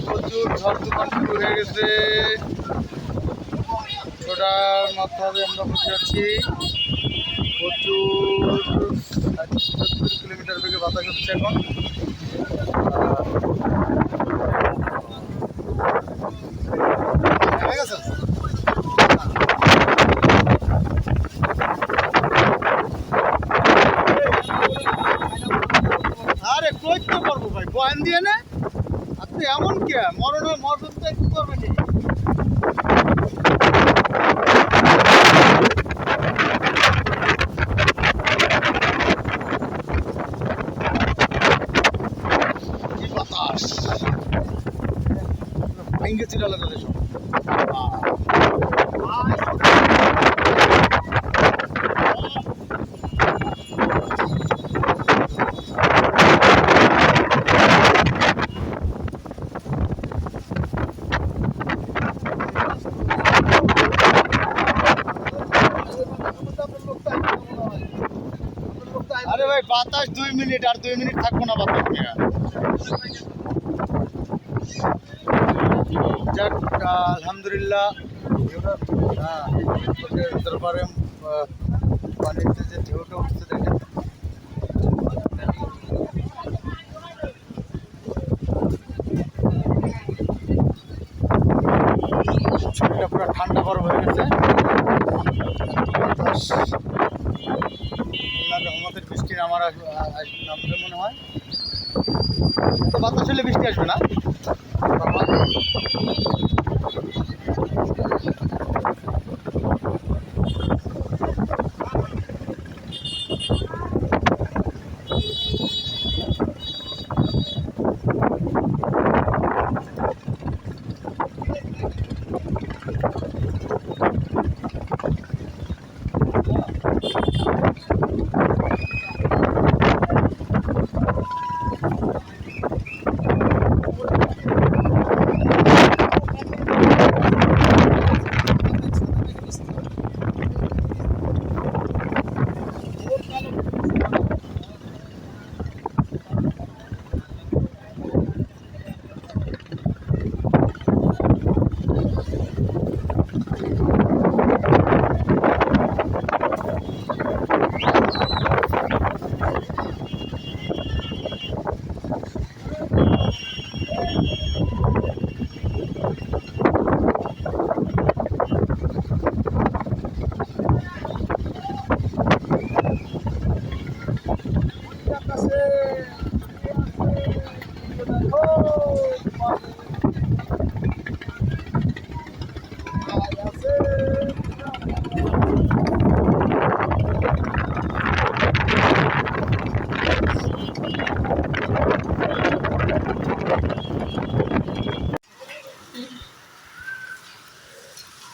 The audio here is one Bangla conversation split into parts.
প্রচুর ঝড় তুফান শুরু হয়ে গেছে। ওটার মাথায় আমরা বসে আছি। প্রচুর 70 কিলোমিটার বেগে বাতাস হচ্ছে এখন। আরে কই তো করবো ভাই, বয়ান দিয়ে না আপনি এমন কে মরণ তো একটু করবেন। কি বাতাস ভেঙে ছিল তাদের সব। আরে ভাই বাতাস 2 মিনিট, আর 2 মিনিট থাকবো না বাতাস নিয়ে। যাক আলহামদুলিল্লাহ। হ্যাঁ দরবারে পানিতে যে ঢেউটা উঠছে দেখেন। শরীরটা পুরো ঠান্ডা গরম হয়ে গেছে। বাতাস আল্লাহর রহমতের বৃষ্টি নামবে মনে হয়। তো বাতাস হলে বৃষ্টি আসবে না।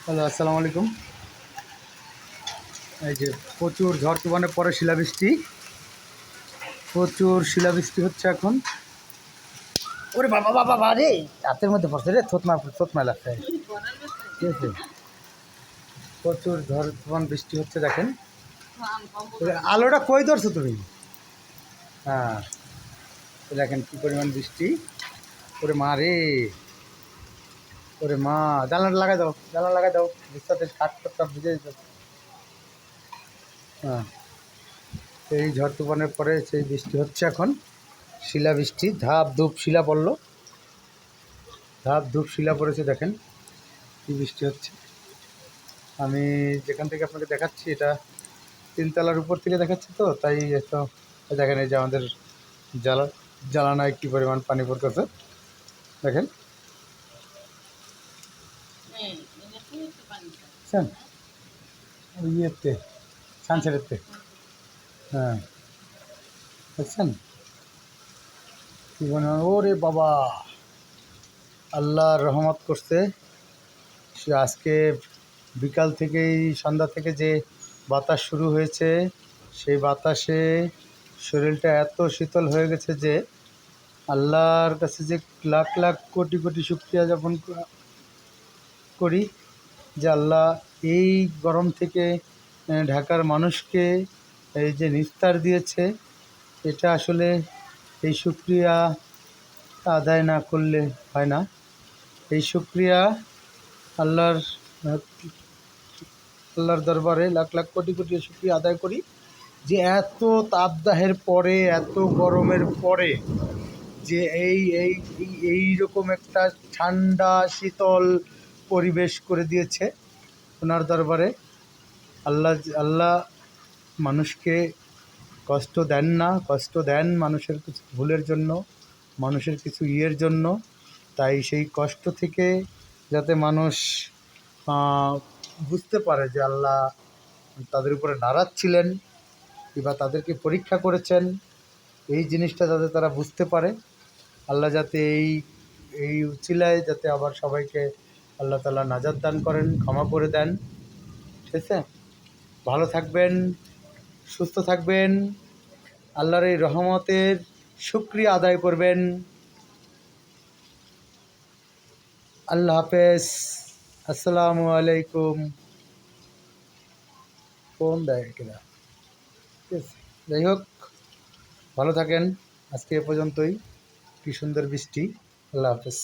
হ্যালো আসসালামু আলাইকুম। এই যে প্রচুর ঝড় তুফানের পরে শিলাবৃষ্টি, প্রচুর শিলাবৃষ্টি হচ্ছে এখন। ওরে বাবা বাবা বাবা রে, হাতের মধ্যে পড়ছে রে, থতমা লাগছে। ঠিক আছে, প্রচুর ঝড় তুফান বৃষ্টি হচ্ছে দেখেন। আলোটা কই ধরছো তুমি? হ্যাঁ দেখেন কী পরিমাণ বৃষ্টি। ওরে মা রে, ওরে মা, জানলাটা লাগাই দাও, জানলা লাগাই দাও, বৃষ্টিতে কাঠ সব ভিজে যেত। হ্যাঁ, এই ঝড় তুফানের পরে সেই বৃষ্টি হচ্ছে এখন, শিলাবৃষ্টি। ধাপ ধূপ শিলা পড়লো, ধাপ ধূপ শিলা পড়েছে দেখেন কী বৃষ্টি হচ্ছে। আমি যেখান থেকে আপনাকে দেখাচ্ছি এটা 3 তলার উপর থেকে দেখাচ্ছি, তো তাই তো দেখেন এই যে আমাদের জ্বালানায় কী পরিমাণ পানি পড়তেছে দেখেন। ইয়েতে সানসেটেতে, হ্যাঁ দেখছেন কী মনে হয়। ওরে বাবা, আল্লাহর রহমত করছে। সে আজকে বিকাল থেকেই, সন্ধ্যা থেকে যে বাতাস শুরু হয়েছে, সেই বাতাসে শরীরটা এত শীতল হয়ে গেছে যে আল্লাহর কাছে যে লাখ লাখ কোটি কোটি শুকরিয়া জ্ঞাপন করি যে আল্লাহ এই গরম থেকে ঢাকার মানুষকে এই যে নিস্তার দিয়েছে, এটা আসলে এই শুকরিয়া আদায় না করলে হয় না। এই শুকরিয়া আল্লাহর আল্লাহর দরবারে লাখ লাখ কোটি কোটি শুকরিয়া আদায় করি যে এত তাপদাহের পরে, এত গরমের পরে যে এই রকম একটা ঠান্ডা শীতল পরিবেশ করে দিয়েছে ওনার দরবারে। আল্লাহ আল্লাহ মানুষকে কষ্ট দেন না, কষ্ট দেন মানুষের কিছু ভুলের জন্য, মানুষের কিছু ইয়ের জন্য। তাই সেই কষ্ট থেকে যাতে মানুষ বুঝতে পারে যে আল্লাহ তাদের উপরে নারাজ ছিলেন কিংবা তাদেরকে পরীক্ষা করেছেন, এই জিনিসটা যাতে তারা বুঝতে পারে। আল্লাহ যাতে এই উছিলায় যাতে আবার সবাইকে আল্লাহ তাআলা নাজাত দান করেন, ক্ষমা করে দেন। ঠিক আছে, ভালো থাকবেন, সুস্থ থাকবেন, আল্লাহর এই রহমতের শুকরিয়া আদায় করবেন। আল্লাহ হাফেজ, আসসালামু আলাইকুম। ফোন দেয় কিনা, ঠিক আছে, যাই হোক ভালো থাকেন। আজকে এ পর্যন্তই। কি সুন্দর বৃষ্টি। আল্লাহ হাফেজ।